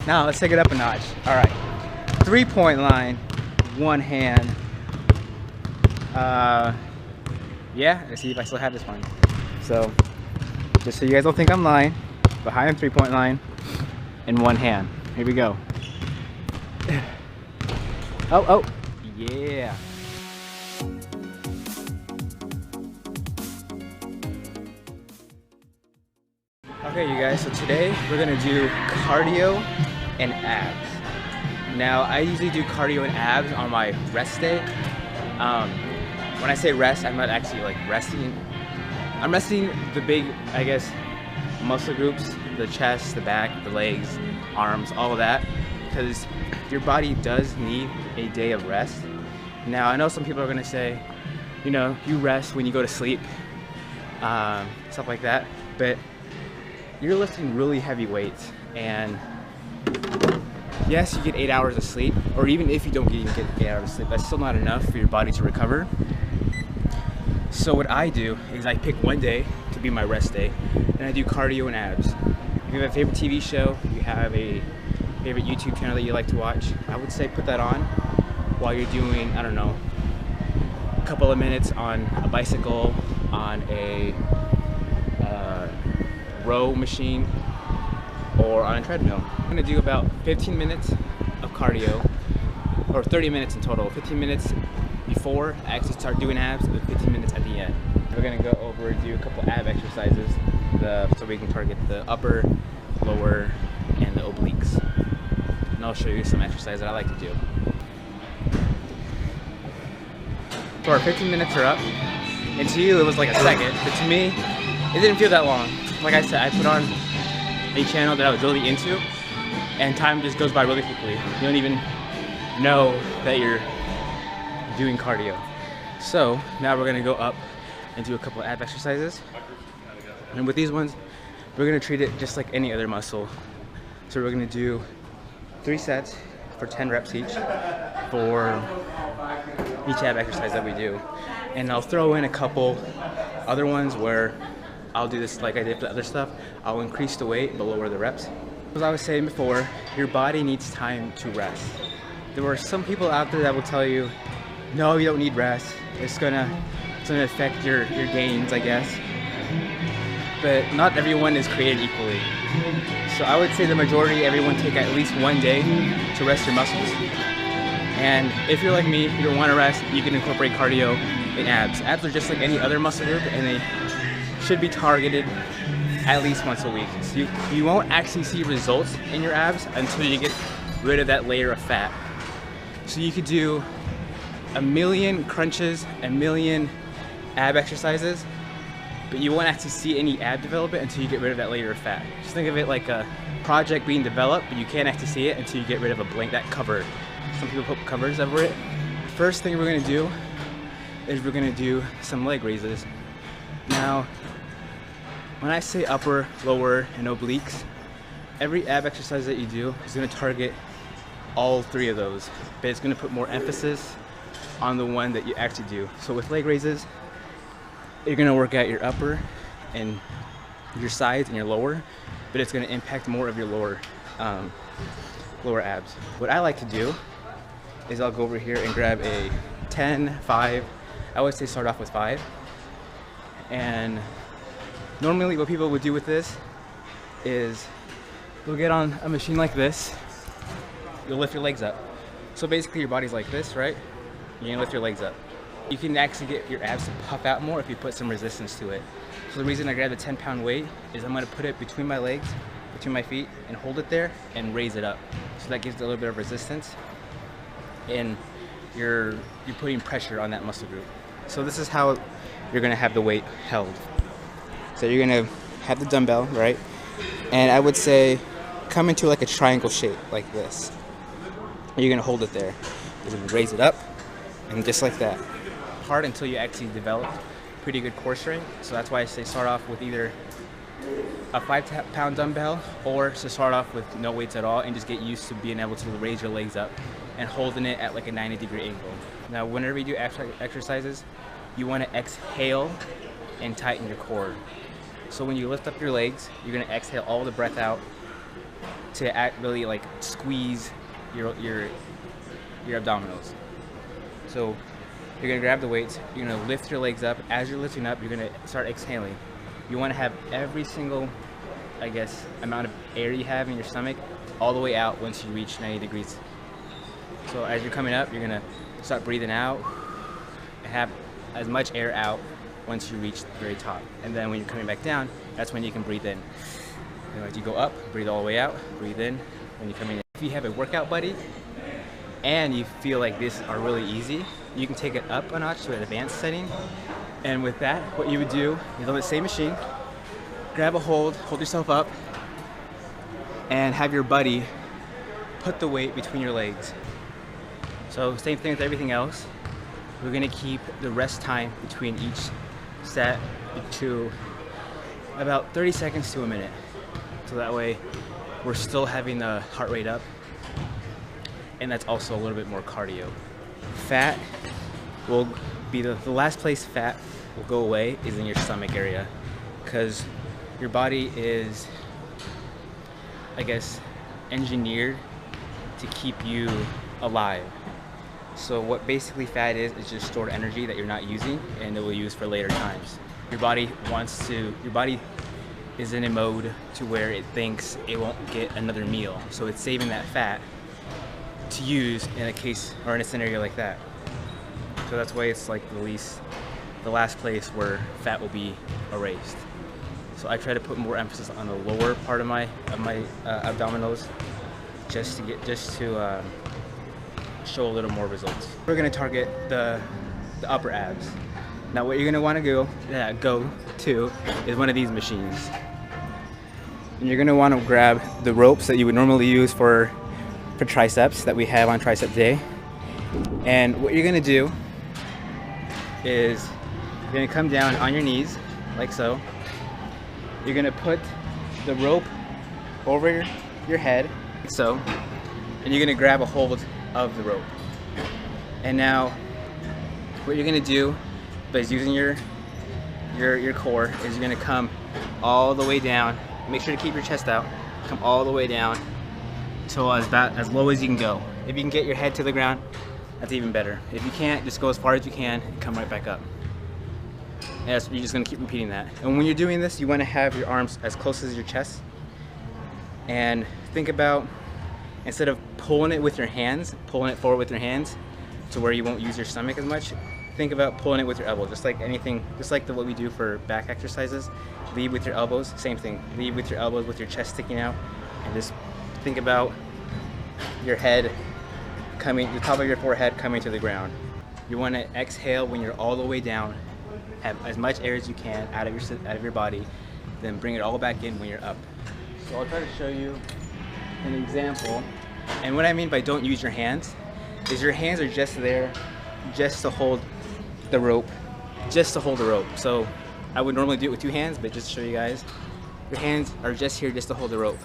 Now let's take it up a notch. All right, 3-point line, one hand. Yeah, let's see if I still have this one. So, just so you guys don't think I'm lying, behind 3-point line in one hand. Here we go. Oh, yeah. Okay, you guys, so today we're gonna do cardio and abs. Now, I usually do cardio and abs on my rest day. When I say rest, I'm not actually like resting. I'm resting the big, I guess, muscle groups, the chest, the back, the legs, arms, all of that, because your body does need a day of rest. Now, I know some people are gonna say, you know, you rest when you go to sleep, stuff like that, but you're lifting really heavy weights, and yes, you get 8 hours of sleep, or even if you don't even get 8 hours of sleep, that's still not enough for your body to recover. So what I do is I pick one day to be my rest day, and I do cardio and abs. If you have a favorite TV show, you have a favorite YouTube channel that you like to watch, I would say put that on while you're doing, I don't know, a couple of minutes on a bicycle, on a row machine, or on a treadmill. I'm gonna do about 15 minutes of cardio, or 30 minutes in total. 15 minutes before I actually start doing abs, and 15 minutes at the end. We're gonna go over and do a couple ab exercises so we can target the upper, lower, and the obliques. And I'll show you some exercises that I like to do. So our 15 minutes are up, and to you it was like a second, but to me, it didn't feel that long. Like I said, I put on a channel that I was really into, and time just goes by really quickly. You don't even know that you're doing cardio. So now we're gonna go up and do a couple of ab exercises. And with these ones, we're gonna treat it just like any other muscle. So we're gonna do 3 sets for 10 reps each for each ab exercise that we do. And I'll throw in a couple other ones where I'll do this like I did for the other stuff. I'll increase the weight but lower the reps. As I was saying before, your body needs time to rest. There are some people out there that will tell you, no, you don't need rest. It's gonna affect your gains, I guess. But not everyone is created equally. So I would say the majority, everyone take at least one day to rest your muscles. And if you're like me, you don't want to rest, you can incorporate cardio and abs. Abs are just like any other muscle group, and they should be targeted at least once a week. So you won't actually see results in your abs until you get rid of that layer of fat. So you could do a million crunches, a million ab exercises, but you won't actually see any ab development until you get rid of that layer of fat. Just think of it like a project being developed, but you can't actually see it until you get rid of a blank, that cover. Some people put covers over it. First thing we're gonna do is we're gonna do some leg raises. Now, when I say upper, lower, and obliques, every ab exercise that you do is gonna target all 3 of those, but it's gonna put more emphasis on the one that you actually do. So with leg raises, you're gonna work out your upper and your sides and your lower, but it's gonna impact more of your lower abs. What I like to do is I'll go over here and grab a 10, 5, I always say start off with 5. And normally what people would do with this is you'll get on a machine like this, you'll lift your legs up. So basically your body's like this, right? You're gonna lift your legs up. You can actually get your abs to puff out more if you put some resistance to it. So the reason I grab the 10-pound weight is I'm gonna put it between my legs, between my feet, and hold it there and raise it up. So that gives it a little bit of resistance, and you're putting pressure on that muscle group. So this is how you're gonna have the weight held. So you're gonna have the dumbbell, right? And I would say come into like a triangle shape like this. You're gonna hold it there. You're gonna raise it up, and just like that. Hard until you actually develop pretty good core strength. So that's why I say start off with either a 5-pound dumbbell, or to start off with no weights at all and just get used to being able to raise your legs up and holding it at like a 90-degree angle. Now, whenever you do exercises, you want to exhale and tighten your core. So when you lift up your legs, you're going to exhale all the breath out to really like squeeze your abdominals. So you're gonna grab the weights, you're gonna lift your legs up. As you're lifting up, you're gonna start exhaling. You wanna have every single, I guess, amount of air you have in your stomach all the way out once you reach 90 degrees. So as you're coming up, you're gonna start breathing out and have as much air out once you reach the very top. And then when you're coming back down, that's when you can breathe in. You know, as you go up, breathe all the way out, breathe in when you're coming in. If you have a workout buddy and you feel like these are really easy, you can take it up a notch to an advanced setting. And with that, what you would do is on the same machine, grab a hold yourself up, and have your buddy put the weight between your legs. So same thing with everything else. We're gonna keep the rest time between each set to about 30 seconds to a minute. So that way we're still having the heart rate up, and that's also a little bit more cardio. Fat will be the last place fat will go away is in your stomach area, because your body is, I guess, engineered to keep you alive. So what basically fat is just stored energy that you're not using and it will use for later times. Your body is in a mode to where it thinks it won't get another meal. So it's saving that fat to use in a case or in a scenario like that. So that's why it's like the last place where fat will be erased. So I try to put more emphasis on the lower part of my abdominals just to show a little more results. We're gonna target the upper abs. Now what you're gonna wanna go to is one of these machines. And you're gonna wanna grab the ropes that you would normally use for triceps that we have on Tricep Day. And what you're gonna do is you're gonna come down on your knees, like so. You're gonna put the rope over your head, like so, and you're gonna grab a hold of the rope. And now what you're gonna do by using your core is you're gonna come all the way down. Make sure to keep your chest out. Come all the way down till as low as you can go. If you can get your head to the ground, that's even better. If you can't, just go as far as you can and come right back up. And you're just gonna keep repeating that. And when you're doing this, you wanna have your arms as close as your chest. And think about, instead of pulling it with your hands, pulling it forward with your hands to where you won't use your stomach as much, think about pulling it with your elbow, just like anything, just like what we do for back exercises. Lead with your elbows, same thing. Lead with your elbows with your chest sticking out, and just think about your head coming, the top of your forehead coming to the ground. You want to exhale when you're all the way down, have as much air as you can out of your body, then bring it all back in when you're up. So I'll try to show you an example. And what I mean by don't use your hands is your hands are just there just to hold the rope, So I would normally do it with two hands, but just to show you guys, your hands are just here just to hold the rope.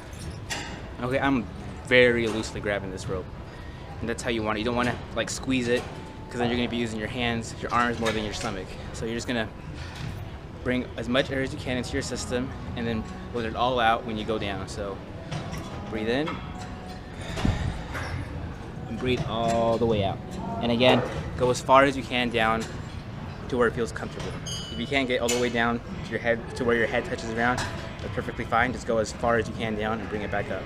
Okay, I'm very loosely grabbing this rope, and that's how you want it. You don't want to like squeeze it, because then you're going to be using your hands, your arms more than your stomach. So you're just going to bring as much air as you can into your system and then let it all out when you go down. So breathe in and breathe all the way out. And again, go as far as you can down to where it feels comfortable. If you can't get all the way down to your head, to where your head touches the ground, that's perfectly fine. Just go as far as you can down and bring it back up.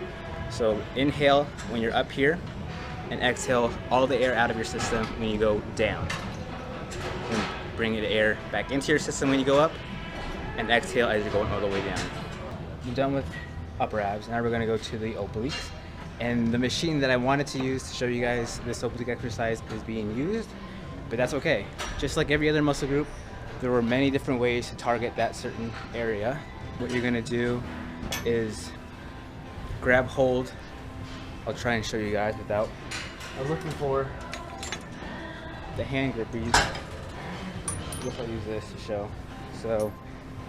So inhale when you're up here, and exhale all the air out of your system when you go down. And bring the air back into your system when you go up, and exhale as you're going all the way down. I'm done with upper abs. Now we're gonna go to the obliques. And the machine that I wanted to use to show you guys this oblique exercise is being used, but that's okay. Just like every other muscle group, there were many different ways to target that certain area. What you're gonna do is grab hold. I'll try and show you guys without. I was looking for the hand grip. I guess I'll use this to show. So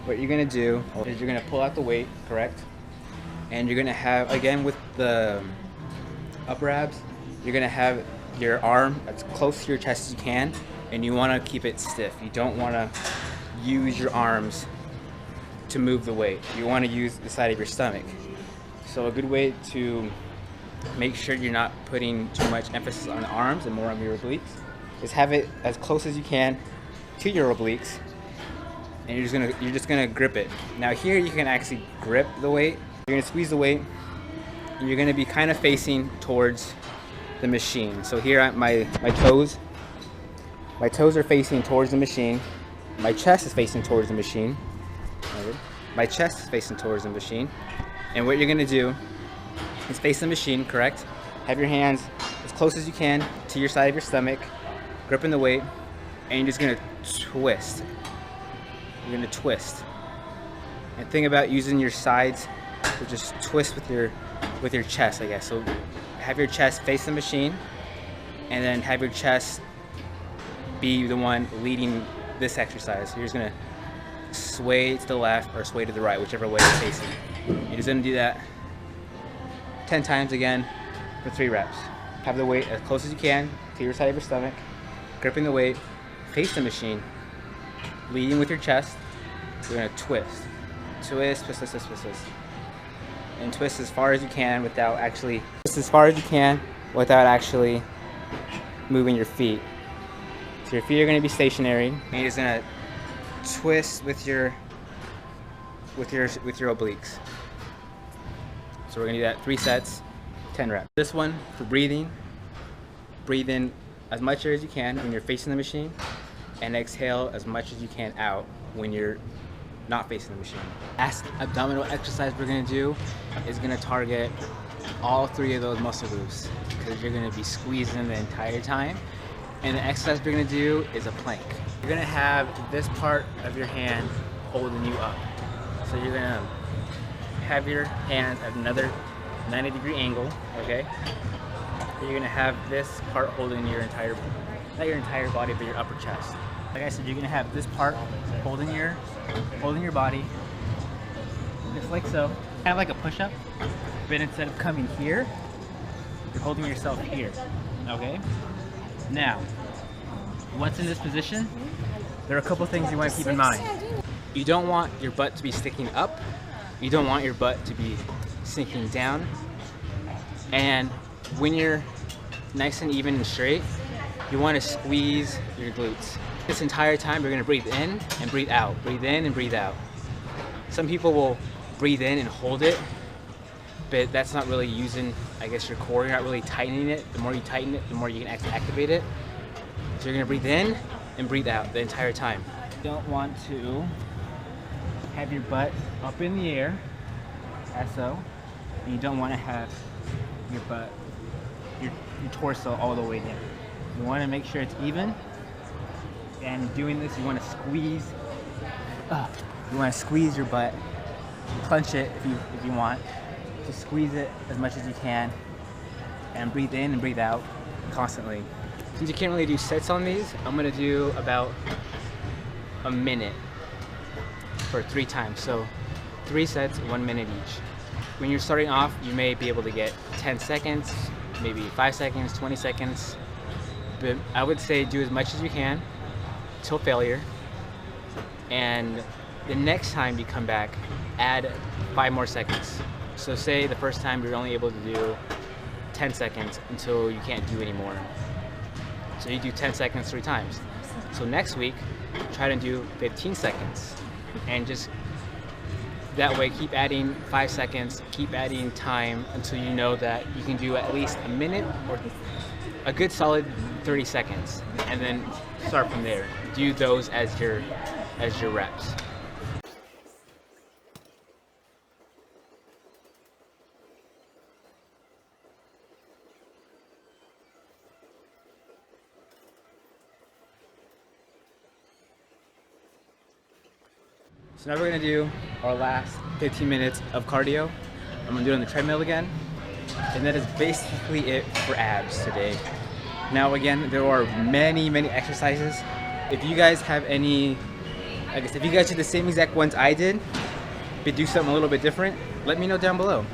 what you're gonna do is you're gonna pull out the weight, correct? And you're gonna have, again with the upper abs, you're gonna have your arm as close to your chest as you can, and you wanna keep it stiff. You don't wanna use your arms to move the weight. You wanna use the side of your stomach. So a good way to make sure you're not putting too much emphasis on the arms and more on your obliques is have it as close as you can to your obliques, and you're just gonna grip it. Now here you can actually grip the weight. You're gonna squeeze the weight, and you're gonna be kind of facing towards the machine. So here my toes are facing towards the machine. My chest is facing towards the machine. My chest is facing towards the machine. And what you're gonna do is face the machine, correct? Have your hands as close as you can to your side of your stomach, gripping the weight, and you're just gonna twist. You're gonna twist. And think about using your sides to just twist with your chest, I guess. So have your chest face the machine, and then have your chest be the one leading this exercise. You're just gonna sway to the left or sway to the right, whichever way you're facing. You're just gonna do that 10 times again for 3 reps. Have the weight as close as you can to your side of your stomach, gripping the weight, face the machine, leading with your chest. You're gonna twist. Twist, twist, twist, twist, twist, twist. And twist as far as you can without actually moving your feet. So your feet are gonna be stationary, and you're just gonna twist with your obliques. So we're gonna do that 3 sets, 10 reps. This one for breathing. Breathe in as much air as you can when you're facing the machine, and exhale as much as you can out when you're not facing the machine. Last abdominal exercise we're gonna do is gonna target all 3 of those muscle groups, because you're gonna be squeezing the entire time. And the exercise we're gonna do is a plank. You're gonna have this part of your hand holding you up. So you're gonna have your hands at another 90-degree angle, okay? You're gonna have this part holding your entire, not your entire body, but your upper chest. Like I said, you're gonna have this part holding your body, just like so. Kind of like a push-up, but instead of coming here, you're holding yourself here, okay? Now, once in this position, there are a couple things you want to keep in mind. You don't want your butt to be sticking up. You don't want your butt to be sinking down. And when you're nice and even and straight, you want to squeeze your glutes. This entire time, you're going to breathe in and breathe out. Breathe in and breathe out. Some people will breathe in and hold it, but that's not really using, I guess, your core. You're not really tightening it. The more you tighten it, the more you can activate it. So you're gonna breathe in and breathe out the entire time. You don't want to have your butt up in the air, as so, and you don't want to have your butt, your torso all the way down. You want to make sure it's even, and doing this, you want to squeeze. You want to squeeze your butt, clench it if you want. Just squeeze it as much as you can, and breathe in and breathe out constantly. Since you can't really do sets on these, I'm gonna do about a minute for 3 times. So 3 sets, 1 minute each. When you're starting off, you may be able to get 10 seconds, maybe 5 seconds, 20 seconds. But I would say do as much as you can till failure. And the next time you come back, add 5 more seconds. So say the first time you're only able to do 10 seconds until you can't do anymore. So you do 10 seconds 3 times. So next week, try to do 15 seconds. And just that way, keep adding 5 seconds, keep adding time until you know that you can do at least a minute or a good solid 30 seconds. And then start from there. Do those as your reps. So now we're gonna do our last 15 minutes of cardio. I'm gonna do it on the treadmill again. And that is basically it for abs today. Now again, there are many exercises. If you guys have any, I guess if you guys did the same exact ones I did, but do something a little bit different, let me know down below.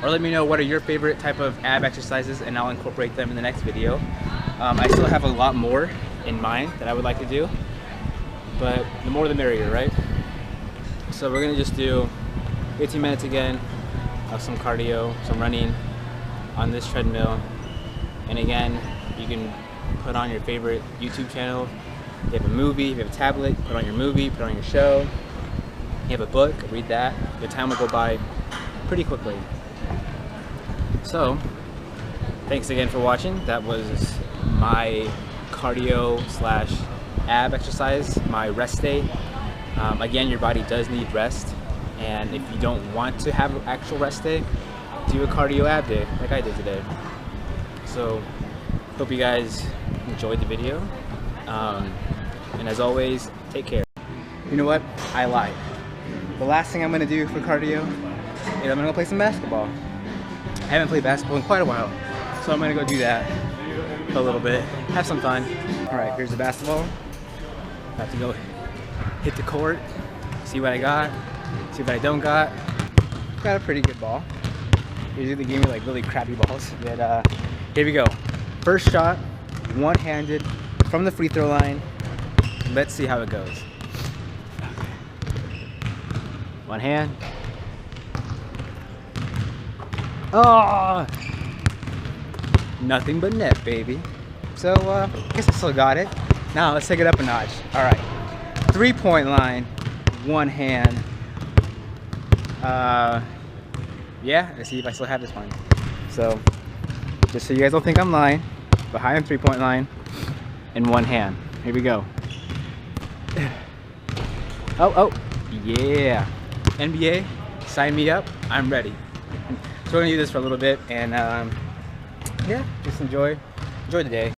Or let me know what are your favorite type of ab exercises, and I'll incorporate them in the next video. I still have a lot more in mind that I would like to do, but the more the merrier, right? So we're gonna just do 15 minutes again, of some cardio, some running on this treadmill. And again, you can put on your favorite YouTube channel. If you have a movie, if you have a tablet, put on your movie, put on your show. If you have a book, read that. The time will go by pretty quickly. So, thanks again for watching. That was my cardio / ab exercise, my rest day. Again, your body does need rest, and if you don't want to have an actual rest day, do a cardio ab day like I did today. So, hope you guys enjoyed the video, and as always, take care. You know what? I lied. The last thing I'm going to do for cardio is I'm going to go play some basketball. I haven't played basketball in quite a while, so I'm going to go do that a little bit, have some fun. Alright, here's the basketball. I have to go hit the court, see what I got, see what I don't got. Got a pretty good ball. Usually they give me like really crappy balls, but here we go. First shot, one-handed from the free throw line. Let's see how it goes. One hand. Oh! Nothing but net, baby. So, I guess I still got it. Now, let's take it up a notch. Alright. 3-point line. One hand. Yeah, let's see if I still have this one. So, just so you guys don't think I'm lying, behind the 3-point line in one hand. Here we go. Oh, yeah. NBA, sign me up. I'm ready. So we're gonna do this for a little bit, and yeah, just enjoy the day.